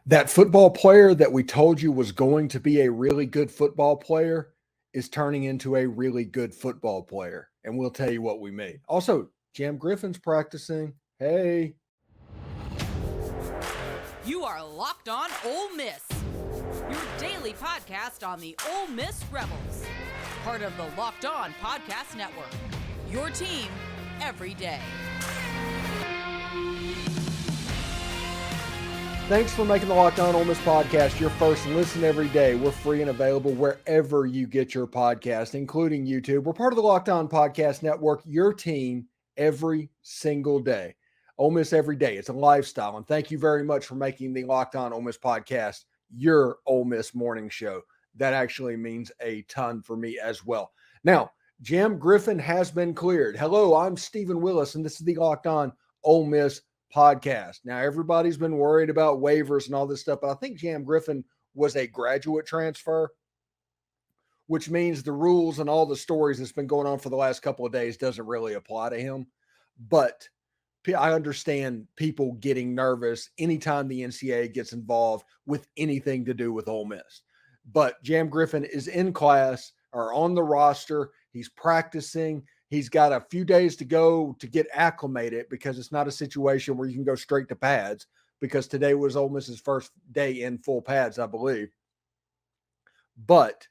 That football player that we told you was going to be a really good football player is turning into a really good football player. And we'll tell you what we mean. Also, Jam Griffin's practicing. Hey. You are Locked On Ole Miss, your daily podcast on the Ole Miss Rebels. Part of the Locked On Podcast Network, your team every day. Thanks for making the Locked On Ole Miss podcast your first listen every day. We're free and available wherever you get your podcast, including YouTube. We're part of the Locked On Podcast Network, your team every single day. Ole Miss every day. It's a lifestyle. And thank you very much for making the Locked On Ole Miss podcast your Ole Miss morning show. That actually means a ton for me as well. Now, Jam Griffin has been cleared. Hello, I'm Stephen Willis, and this is the Locked On Ole Miss podcast. Now, everybody's been worried about waivers and all this stuff, but I think Jam Griffin was a graduate transfer, which means the rules and all the stories that's been going on for the last couple of days doesn't really apply to him. But I understand people getting nervous anytime the NCAA gets involved with anything to do with Ole Miss. But Jam Griffin is in class or on the roster. He's practicing. He's got a few days to go to get acclimated because it's not a situation where you can go straight to pads, because today was Ole Miss's first day in full pads, I believe. But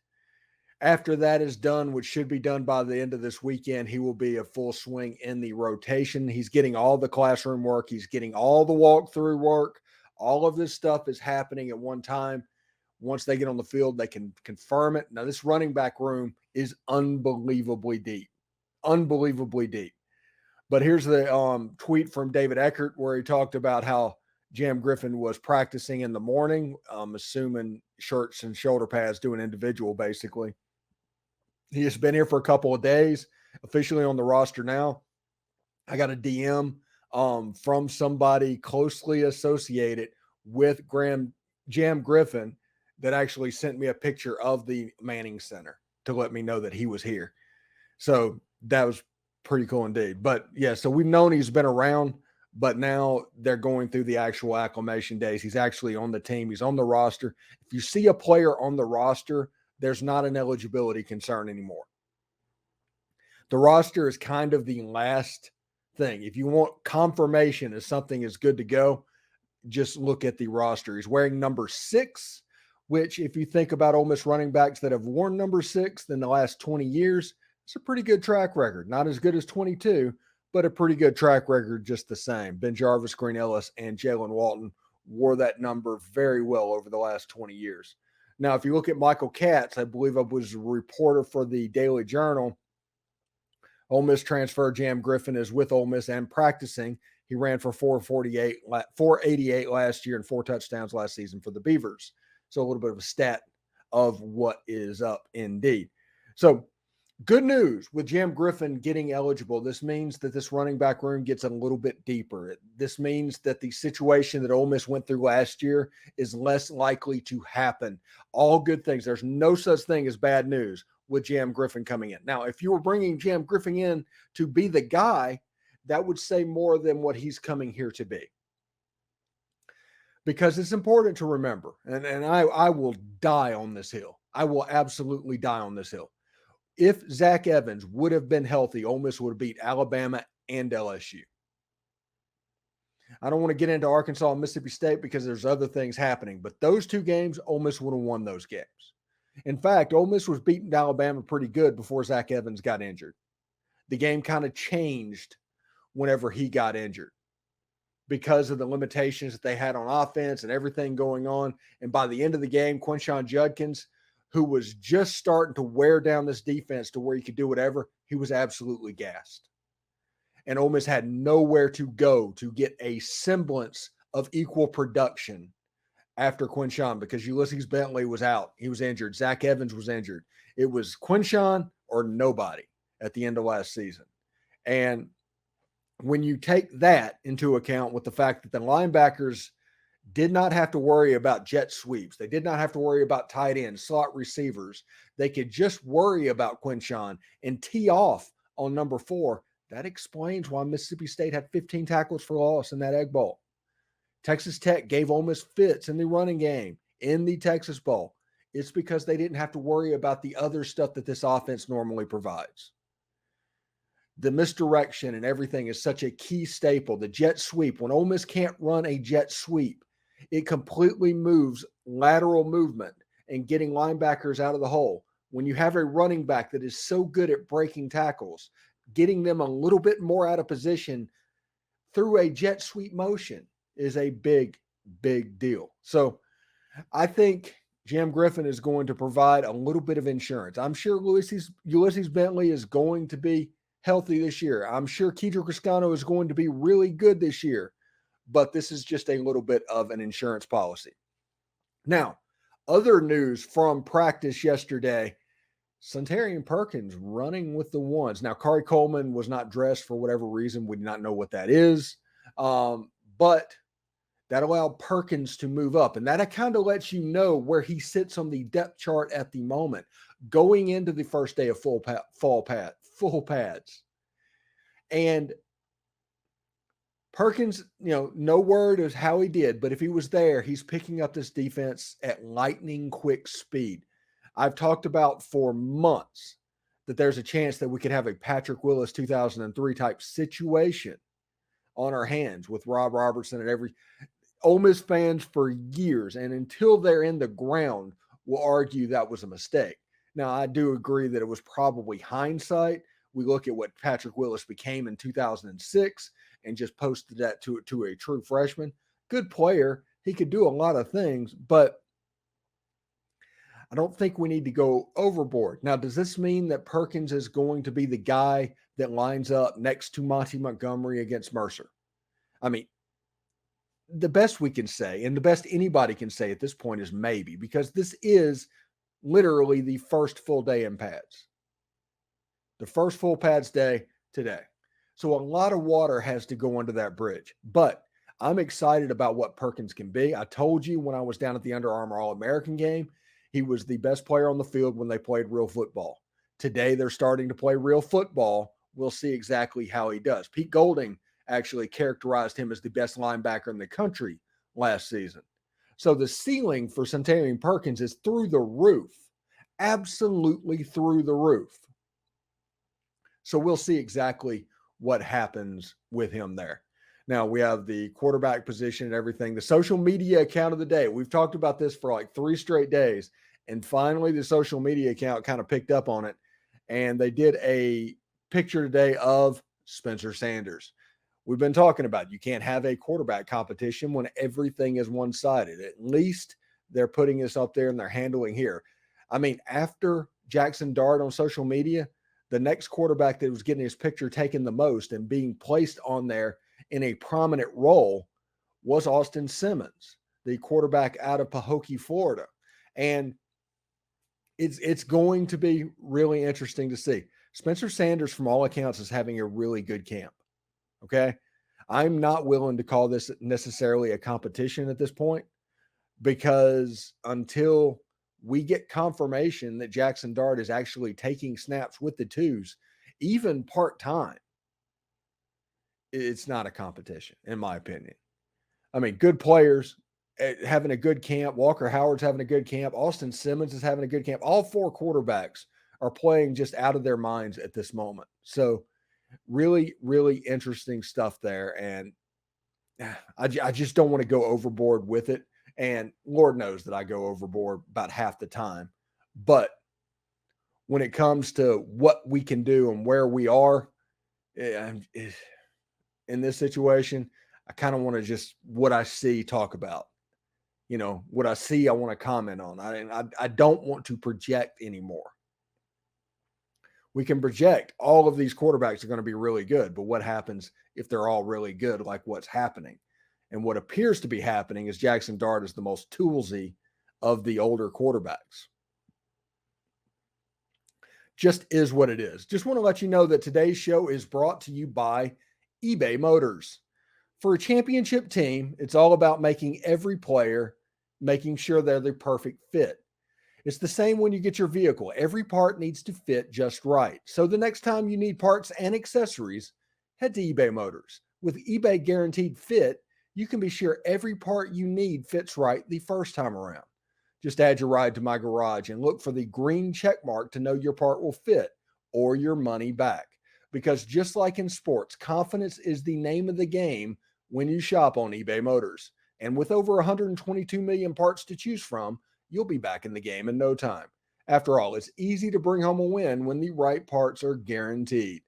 after that is done, which should be done by the end of this weekend, he will be a full swing in the rotation. He's getting all the classroom work. He's getting all the walkthrough work. All of this stuff is happening at one time. Once they get on the field, they can confirm it. Now, this running back room is unbelievably deep. Unbelievably deep. But here's the tweet from David Eckert where he talked about how Jam Griffin was practicing in the morning, assuming shirts and shoulder pads, doing individual basically. He has been here for a couple of days, officially on the roster now. I got a DM from somebody closely associated with Jam Griffin that actually sent me a picture of the Manning Center to let me know that he was here. So that was pretty cool indeed. But yeah, so we've known he's been around, but now they're going through the actual acclimation days. He's actually on the team. He's on the roster. If you see a player on the roster, there's not an eligibility concern anymore. The roster is kind of the last thing. If you want confirmation as something is good to go, just look at the roster. He's wearing number 6, which if you think about Ole Miss running backs that have worn number 6 in the last 20 years, it's a pretty good track record. Not as good as 22, but a pretty good track record just the same. Ben Jarvis, Green Ellis, and Jalen Walton wore that number very well over the last 20 years. Now, if you look at Michael Katz, I believe I was a reporter for the Daily Journal. Ole Miss transfer Jam Griffin is with Ole Miss and practicing. He ran for 488 last year and 4 touchdowns last season for the Beavers. So a little bit of a stat of what is up indeed. So good news with Jam Griffin getting eligible. This means that this running back room gets a little bit deeper. This means that the situation that Ole Miss went through last year is less likely to happen. All good things. There's no such thing as bad news with Jam Griffin coming in. Now, if you were bringing Jam Griffin in to be the guy, that would say more than what he's coming here to be. Because it's important to remember, and I will die on this hill. I will absolutely die on this hill. If Zach Evans would have been healthy, Ole Miss would have beat Alabama and LSU. I don't want to get into Arkansas and Mississippi State because there's other things happening, but those 2 games, Ole Miss would have won those games. In fact, Ole Miss was beating Alabama pretty good before Zach Evans got injured. The game kind of changed whenever he got injured because of the limitations that they had on offense and everything going on. And by the end of the game, Quinshon Judkins, who was just starting to wear down this defense to where he could do whatever, he was absolutely gassed. And Ole Miss had nowhere to go to get a semblance of equal production after Quinshon, because Ulysses Bentley was out. He was injured. Zach Evans was injured. It was Quinshon or nobody at the end of last season. And when you take that into account with the fact that the linebackers did not have to worry about jet sweeps. They did not have to worry about tight ends, slot receivers. They could just worry about Quinshon and tee off on number 4. That explains why Mississippi State had 15 tackles for loss in that Egg Bowl. Texas Tech gave Ole Miss fits in the running game in the Texas Bowl. It's because they didn't have to worry about the other stuff that this offense normally provides. The misdirection and everything is such a key staple. The jet sweep, when Ole Miss can't run a jet sweep, it completely moves lateral movement and getting linebackers out of the hole. When you have a running back that is so good at breaking tackles, getting them a little bit more out of position through a jet sweep motion is a big, big deal. So I think Jam Griffin is going to provide a little bit of insurance. I'm sure Ulysses Bentley is going to be healthy this year. I'm sure Kedra Criscano is going to be really good this year, but this is just a little bit of an insurance policy. Now, other news from practice yesterday, Suntarine Perkins running with the ones. Now, Kari Coleman was not dressed for whatever reason. We do not know what that is, but that allowed Perkins to move up. And that kind of lets you know where he sits on the depth chart at the moment, going into the first day of full pads. And Perkins, no word is how he did, but if he was there, he's picking up this defense at lightning quick speed. I've talked about for months that there's a chance that we could have a Patrick Willis 2003 type situation on our hands with Rob Robertson and every Ole Miss fans for years, and until they're in the ground, will argue that was a mistake. Now, I do agree that it was probably hindsight. We look at what Patrick Willis became in 2006 and just posted that to a true freshman. Good player. He could do a lot of things, but I don't think we need to go overboard. Now, does this mean that Perkins is going to be the guy that lines up next to Monty Montgomery against Mercer? I mean, the best we can say, and the best anybody can say at this point is maybe, because this is literally the first full day in pads. The first full pads day today. So a lot of water has to go under that bridge. But I'm excited about what Perkins can be. I told you when I was down at the Under Armour All-American game, he was the best player on the field when they played real football. Today, they're starting to play real football. We'll see exactly how he does. Pete Golding actually characterized him as the best linebacker in the country last season. So the ceiling for Suntarine Perkins is through the roof, absolutely through the roof. So we'll see exactly what happens with him there. Now, we have the quarterback position and everything. The social media account of the day. We've talked about this for like 3 straight days, and finally the social media account kind of picked up on it, and they did a picture today of Spencer Sanders. We've been talking about you can't have a quarterback competition when everything is one-sided. At least they're putting this up there and they're handling here. I mean, after Jaxson Dart on social media, the next quarterback that was getting his picture taken the most and being placed on there in a prominent role was Austin Simmons, the quarterback out of Pahokee, Florida. And it's going to be really interesting to see. Spencer Sanders, from all accounts, is having a really good camp. Okay. I'm not willing to call this necessarily a competition at this point, because until we get confirmation that Jaxson Dart is actually taking snaps with the twos, even part-time, it's not a competition, in my opinion. I mean, good players having a good camp. Walker Howard's having a good camp. Austin Simmons is having a good camp. All 4 quarterbacks are playing just out of their minds at this moment. So really, really interesting stuff there. And I just don't want to go overboard with it. And Lord knows that I go overboard about half the time. But when it comes to what we can do and where we are in this situation, I kind of want to just what I see talk about. What I see, I want to comment on. I don't want to project anymore. We can project all of these quarterbacks are going to be really good, but what happens if they're all really good, like what's happening? And what appears to be happening is Jaxson Dart is the most toolsy of the older quarterbacks. Just is what it is. Just want to let you know that today's show is brought to you by eBay Motors. For a championship team, it's all about making every player, making sure they're the perfect fit. It's the same when you get your vehicle. Every part needs to fit just right. So the next time you need parts and accessories, head to eBay Motors. With eBay Guaranteed Fit, you can be sure every part you need fits right the first time around. Just add your ride to my garage and look for the green check mark to know your part will fit or your money back. Because just like in sports, confidence is the name of the game when you shop on eBay Motors. And with over 122 million parts to choose from, you'll be back in the game in no time. After all, it's easy to bring home a win when the right parts are guaranteed.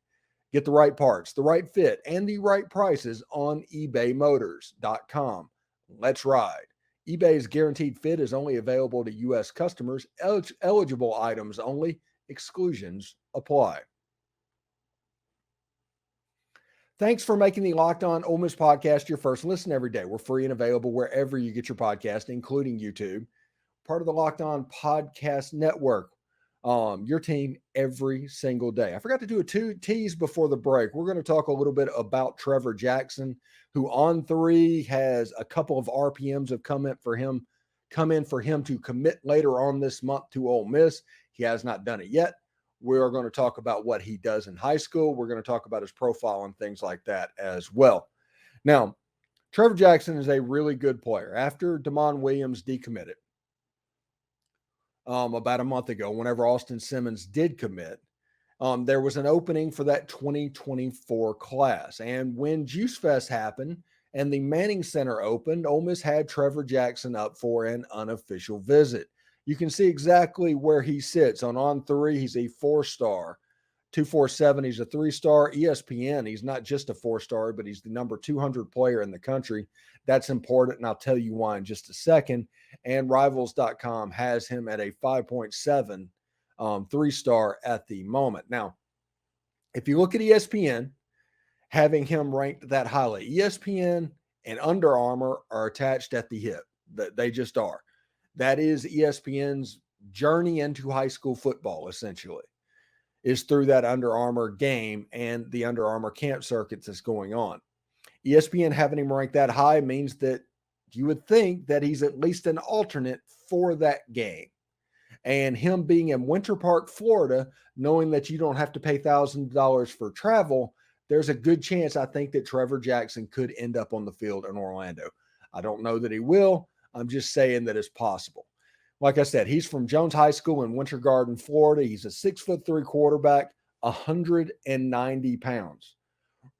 Get the right parts, the right fit, and the right prices on ebaymotors.com. Let's ride. eBay's guaranteed fit is only available to U.S. customers, eligible items only, exclusions apply. Thanks for making the Locked On Ole Miss podcast your first listen every day. We're free and available wherever you get your podcast, including YouTube. Part of the Locked On Podcast Network. Your team every single day. I forgot to do a tease before the break. We're going to talk a little bit about Trever Jackson, who on 3 has a couple of RPMs have come in for him to commit later on this month to Ole Miss. He has not done it yet. We are going to talk about what he does in high school. We're going to talk about his profile and things like that as well. Now, Trever Jackson is a really good player. After Damon Williams decommitted about a month ago, whenever Austin Simmons did commit, there was an opening for that 2024 class. And when Juice Fest happened and the Manning Center opened, Ole Miss had Trever Jackson up for an unofficial visit. You can see exactly where he sits. On 3, he's a 4-star. 247, he's a 3-star. ESPN, he's not just a 4-star, but he's the number 200 player in the country. That's important, and I'll tell you why in just a second. And Rivals.com has him at a 5.7 3-star at the moment. Now, if you look at ESPN, having him ranked that highly, ESPN and Under Armour are attached at the hip. They just are. That is ESPN's journey into high school football, essentially, is through that Under Armour game and the Under Armour camp circuits that's going on. ESPN having him ranked that high means that you would think that he's at least an alternate for that game. And him being in Winter Park, Florida, knowing that you don't have to pay $1,000 for travel, there's a good chance I think that Trever Jackson could end up on the field in Orlando. I don't know that he will. I'm just saying that it's possible. Like I said, he's from Jones High School in Winter Garden, Florida. He's a 6'3" quarterback, 190 pounds.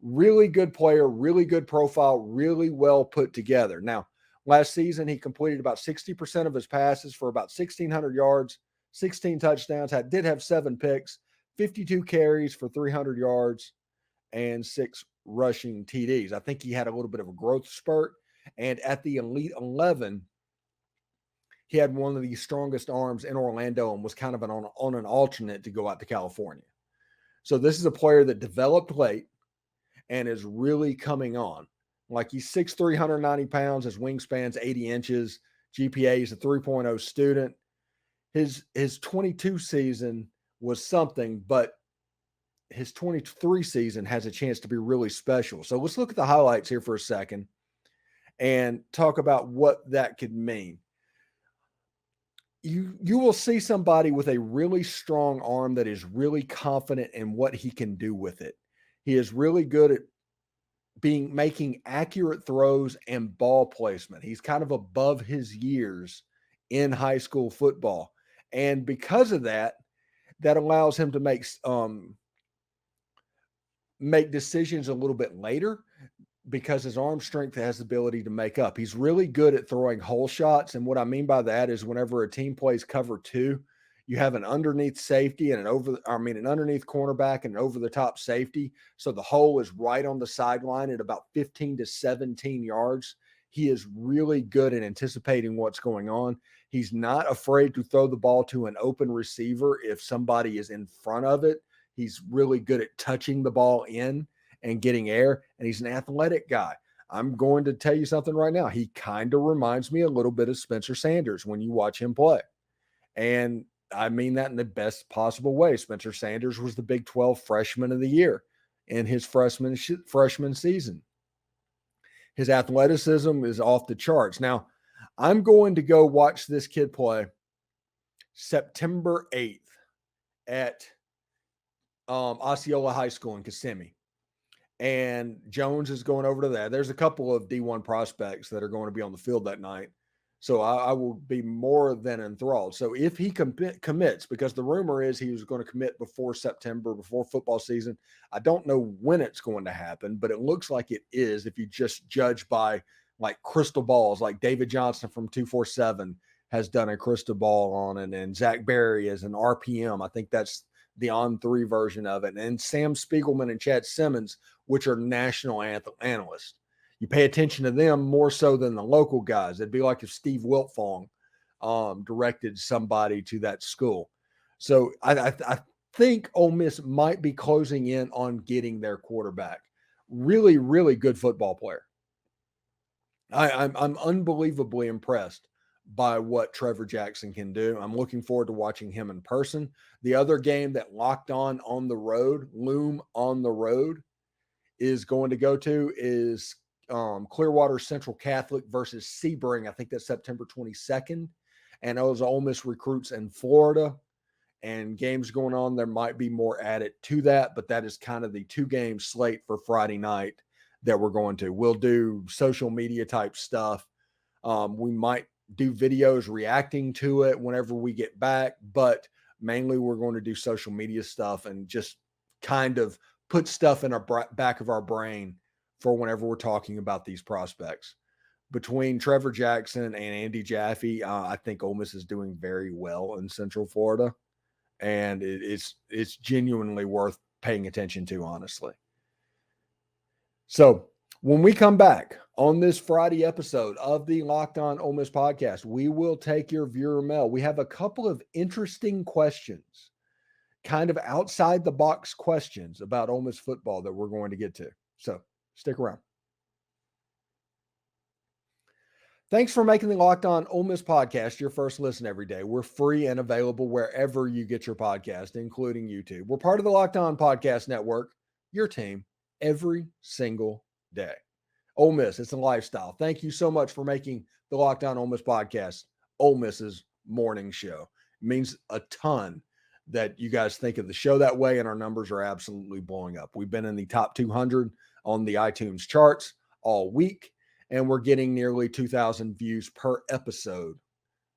Really good player, really good profile, really well put together. Now, last season, he completed about 60% of his passes for about 1,600 yards, 16 touchdowns, did have 7 picks, 52 carries for 300 yards, and 6 rushing TDs. I think he had a little bit of a growth spurt. And at the Elite 11, he had one of the strongest arms in Orlando and was kind of on an alternate to go out to California. So this is a player that developed late and is really coming on. Like he's 6'3", 190 pounds. His wingspan's 80 inches. GPA is a 3.0 student. His 22 season was something, but his 23 season has a chance to be really special. So let's look at the highlights here for a second and talk about what that could mean. You will see somebody with a really strong arm that is really confident in what he can do with it. He is really good at making accurate throws and ball placement. He's kind of above his years in high school football. And because of that, that allows him to make decisions a little bit later because his arm strength has the ability to make up. He's really good at throwing hole shots. And what I mean by that is whenever a team plays cover 2, you have an underneath safety and an underneath cornerback and an over the top safety. So the hole is right on the sideline at about 15 to 17 yards. He is really good at anticipating what's going on. He's not afraid to throw the ball to an open receiver if somebody is in front of it. He's really good at touching the ball in and getting air, and he's an athletic guy. I'm going to tell you something right now. He kind of reminds me a little bit of Spencer Sanders when you watch him play. And I mean that in the best possible way. Spencer Sanders was the Big 12 freshman of the year in his freshman season. His athleticism is off the charts. Now, I'm going to go watch this kid play September 8th at Osceola High School in Kissimmee. and Jones is going over to that. There's a couple of D1 prospects that are going to be on the field that night. So I will be more than enthralled. So if he commits, because the rumor is he was going to commit before September, before football season. I don't know when it's going to happen, but it looks like it is if you just judge by like crystal balls, like David Johnson from 247 has done a crystal ball on it, and Zach Berry is an RPM. I think that's the On3 version of it. And Sam Spiegelman and Chad Simmons, which are national analysts. You pay attention to them more so than the local guys. It'd be like if Steve Wiltfong directed somebody to that school. So I think Ole Miss might be closing in on getting their quarterback. Really, really good football player. I'm unbelievably impressed by what Trever Jackson can do. I'm looking forward to watching him in person. The other game that Locked On the road, Loom on the road, is going to go to is Clearwater Central Catholic versus Sebring. I think that's September 22nd. And those Ole Miss recruits in Florida and games going on. There might be more added to that, but that is kind of the 2-game slate for Friday night that we're going to. We'll do social media type stuff. We might do videos reacting to it whenever we get back, but mainly we're going to do social media stuff and just kind of put stuff in our back of our brain for whenever we're talking about these prospects. Between Trever Jackson and Andy Jaffe, I think Ole Miss is doing very well in Central Florida, and it's genuinely worth paying attention to, honestly. So when we come back on this Friday episode of the Locked On Ole Miss podcast, we will take your viewer mail. We have a couple of interesting questions, kind of outside the box questions about Ole Miss football that we're going to get to. So stick around. Thanks for making the Locked On Ole Miss podcast your first listen every day. We're free and available wherever you get your podcast, including YouTube. We're part of the Locked On Podcast Network, your team every single day. Ole Miss, it's a lifestyle. Thank you so much for making the Locked On Ole Miss podcast Ole Miss's morning show. It means a ton that you guys think of the show that way, and our numbers are absolutely blowing up. We've been in the top 200 on the iTunes charts all week, and we're getting nearly 2,000 views per episode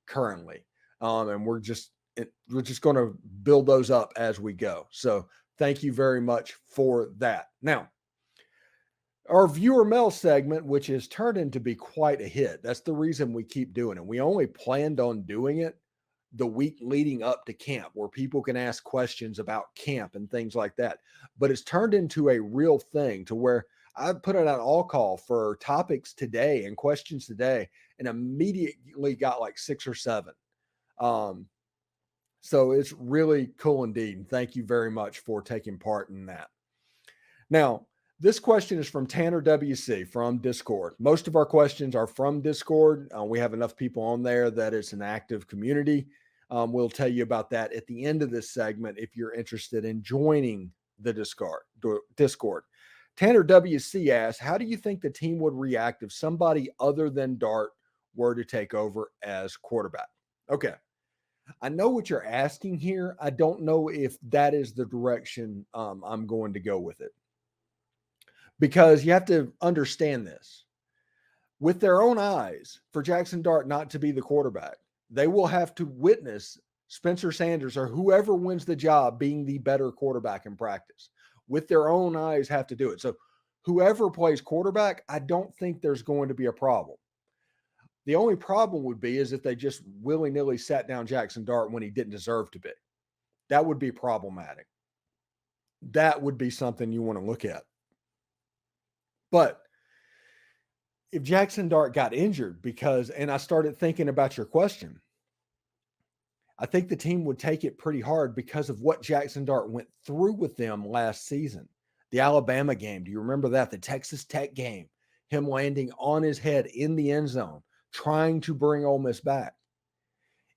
currently. And we're just going to build those up as we go. So thank you very much for that. Now, our viewer mail segment, which has turned into be quite a hit. That's the reason we keep doing it. We only planned on doing it the week leading up to camp, where people can ask questions about camp and things like that. But it's turned into a real thing to where I put it on all call for topics today and questions today, and immediately got like 6 or 7. So it's really cool indeed. And thank you very much for taking part in that. Now, this question is from Tanner WC from Discord. Most of our questions are from Discord. We have enough people on there that it's an active community. We'll tell you about that at the end of this segment if you're interested in joining the Discord. Tanner WC asks, how do you think the team would react if somebody other than Dart were to take over as quarterback? Okay. I know what you're asking here. I don't know if that is the direction I'm going to go with it. Because you have to understand this. With their own eyes, for Jaxson Dart not to be the quarterback, they will have to witness Spencer Sanders or whoever wins the job being the better quarterback in practice. With their own eyes have to do it. So whoever plays quarterback, I don't think there's going to be a problem. The only problem would be is if they just willy-nilly sat down Jaxson Dart when he didn't deserve to be. That would be problematic. That would be something you want to look at. But if Jaxson Dart got injured and I started thinking about your question, I think the team would take it pretty hard because of what Jaxson Dart went through with them last season. The Alabama game, do you remember that? The Texas Tech game, him landing on his head in the end zone, trying to bring Ole Miss back.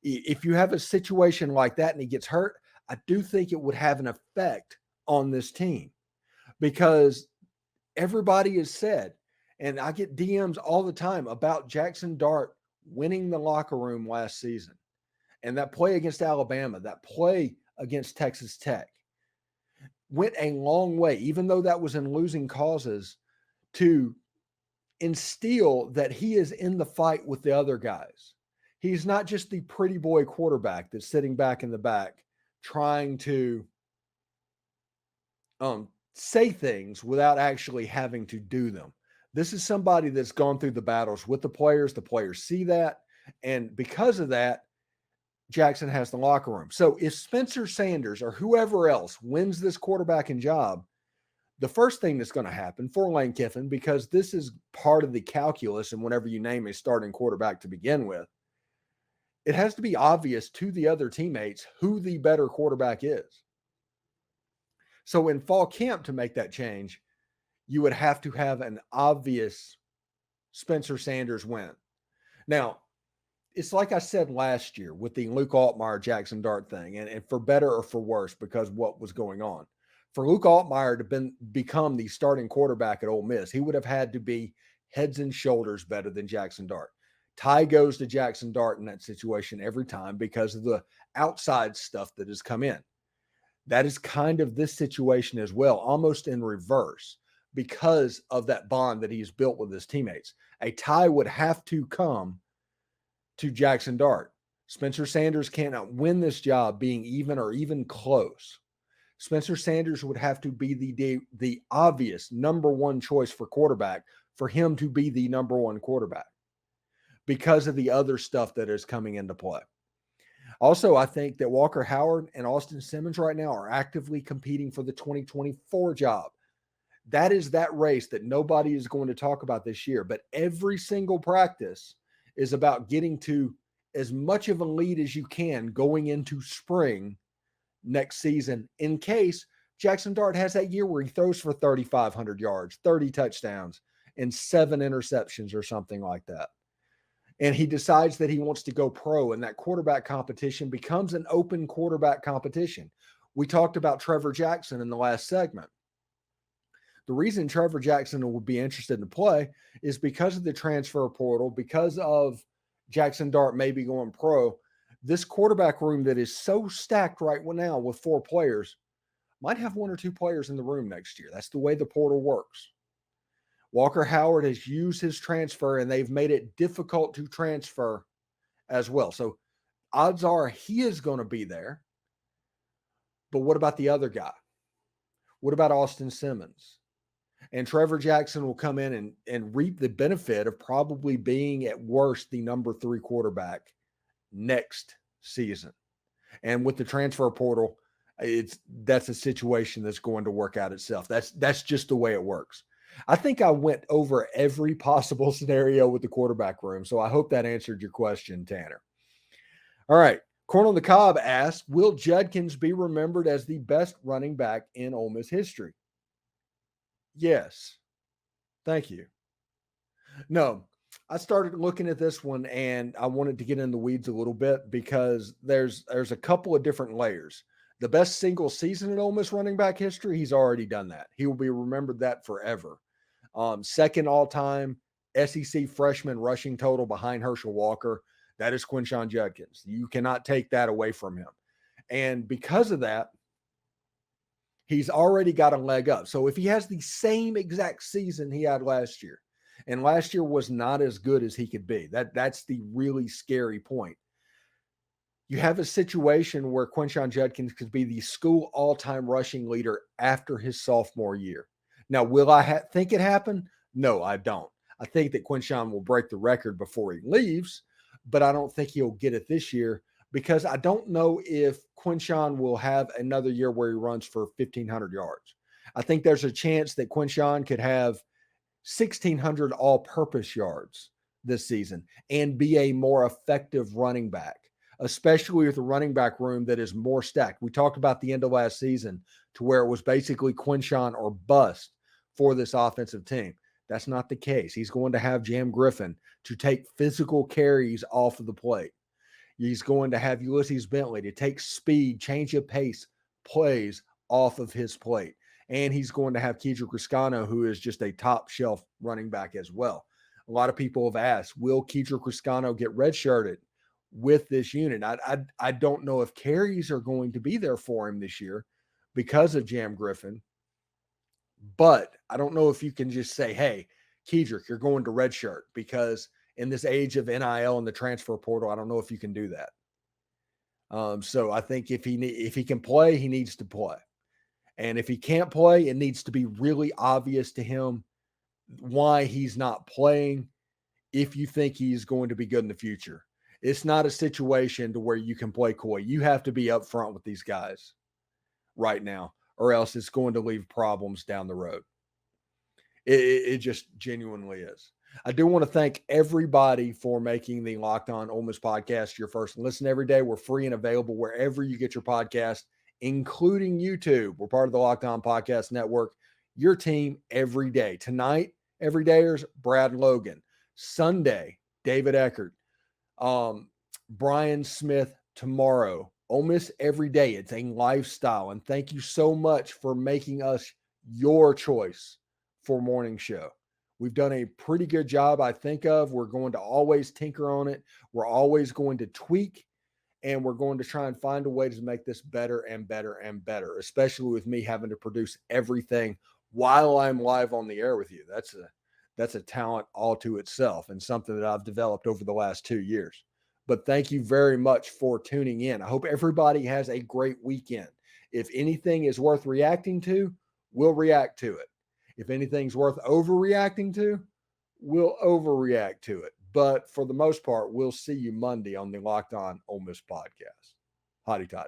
If you have a situation like that and he gets hurt, I do think it would have an effect on this team because everybody has said, and I get DMs all the time about Jaxson Dart winning the locker room last season. And that play against Alabama, that play against Texas Tech. went a long way, even though that was in losing causes, to instill that he is in the fight with the other guys. He's not just the pretty boy quarterback that's sitting back in the back trying to say things without actually having to do them. This is somebody that's gone through the battles with the players. The players see that. And because of that, Jaxson has the locker room. So if Spencer Sanders or whoever else wins this quarterbacking job, the first thing that's going to happen for Lane Kiffin, because this is part of the calculus, and whenever you name a starting quarterback to begin with, it has to be obvious to the other teammates who the better quarterback is. So in fall camp, to make that change, you would have to have an obvious Spencer Sanders win. Now, it's like I said last year with the Luke Altmaier, Jaxson Dart thing, and for better or for worse, because what was going on. For Luke Altmaier to become the starting quarterback at Ole Miss, he would have had to be heads and shoulders better than Jaxson Dart. Tie goes to Jaxson Dart in that situation every time because of the outside stuff that has come in. That is kind of this situation as well, almost in reverse, because of that bond that he's built with his teammates. A tie would have to come to Jaxson Dart. Spencer Sanders cannot win this job being even or even close. Spencer Sanders would have to be the obvious number one choice for quarterback for him to be the number one quarterback because of the other stuff that is coming into play. Also, I think that Walker Howard and Austin Simmons right now are actively competing for the 2024 job. That is that race that nobody is going to talk about this year, but every single practice is about getting to as much of a lead as you can going into spring next season in case Jaxson Dart has that year where he throws for 3,500 yards, 30 touchdowns, and 7 interceptions or something like that. And he decides that he wants to go pro, and that quarterback competition becomes an open quarterback competition. We talked about Trevor Jackson in the last segment. The reason Trevor Jackson would be interested in play is because of the transfer portal, because of Jaxson Dart maybe going pro. This quarterback room that is so stacked right now with 4 players might have 1 or 2 players in the room next year. That's the way the portal works. Walker Howard has used his transfer, and they've made it difficult to transfer as well. So odds are he is going to be there. But what about the other guy? What about Austin Simmons? And Trevor Jackson will come in and reap the benefit of probably being at worst the number 3 quarterback next season. And with the transfer portal, that's a situation that's going to work out itself. That's just the way it works. I think I went over every possible scenario with the quarterback room, so I hope that answered your question, Tanner. All right. Corn on the Cob asks, will Judkins be remembered as the best running back in Ole Miss history? Yes. Thank you. No, I started looking at this one and I wanted to get in the weeds a little bit because there's a couple of different layers. The best single season in Ole Miss running back history, he's already done that. He will be remembered that forever. Second all-time SEC freshman rushing total behind Herschel Walker, that is Quinshon Judkins. You cannot take that away from him. And because of that, he's already got a leg up. So if he has the same exact season he had last year, and last year was not as good as he could be, that's the really scary point. You have a situation where Quinshon Judkins could be the school all-time rushing leader after his sophomore year. Now, will I think it happen? No, I don't. I think that Quinshon will break the record before he leaves, but I don't think he'll get it this year because I don't know if Quinshon will have another year where he runs for 1,500 yards. I think there's a chance that Quinshon could have 1,600 all-purpose yards this season and be a more effective running back, especially with a running back room that is more stacked. We talked about the end of last season to where it was basically Quinshon or bust for this offensive team. That's not the case. He's going to have Jam Griffin to take physical carries off of the plate. He's going to have Ulysses Bentley to take speed, change of pace plays off of his plate. And he's going to have Kedrick Riscano, who is just a top shelf running back as well. A lot of people have asked, will Kedrick Riscano get redshirted with this unit? I don't know if carries are going to be there for him this year, because of Jam Griffin. But I don't know if you can just say, hey, Kedrick, you're going to redshirt, because in this age of NIL and the transfer portal, I don't know if you can do that. So I think if he can play, he needs to play. And if he can't play, it needs to be really obvious to him why he's not playing if you think he's going to be good in the future. It's not a situation to where you can play coy. You have to be upfront with these guys right now, or else it's going to leave problems down the road. It just genuinely is. I do want to thank everybody for making the Locked On Ole Miss podcast your first listen every day. We're free and available wherever you get your podcast, including YouTube. We're part of the Locked On Podcast Network, your team every day. Tonight, everydayers, Brad Logan. Sunday, David Eckert. Brian Smith tomorrow. Ole Miss every day. It's a lifestyle. And thank you so much for making us your choice for morning show. We've done a pretty good job, I think of. We're going to always tinker on it. We're always going to tweak, and we're going to try and find a way to make this better and better and better, especially with me having to produce everything while I'm live on the air with you. That's a talent all to itself, and something that I've developed over the last 2 years. But thank you very much for tuning in. I hope everybody has a great weekend. If anything is worth reacting to, we'll react to it. If anything's worth overreacting to, we'll overreact to it. But for the most part, we'll see you Monday on the Locked On Ole Miss podcast. Hotty toddy.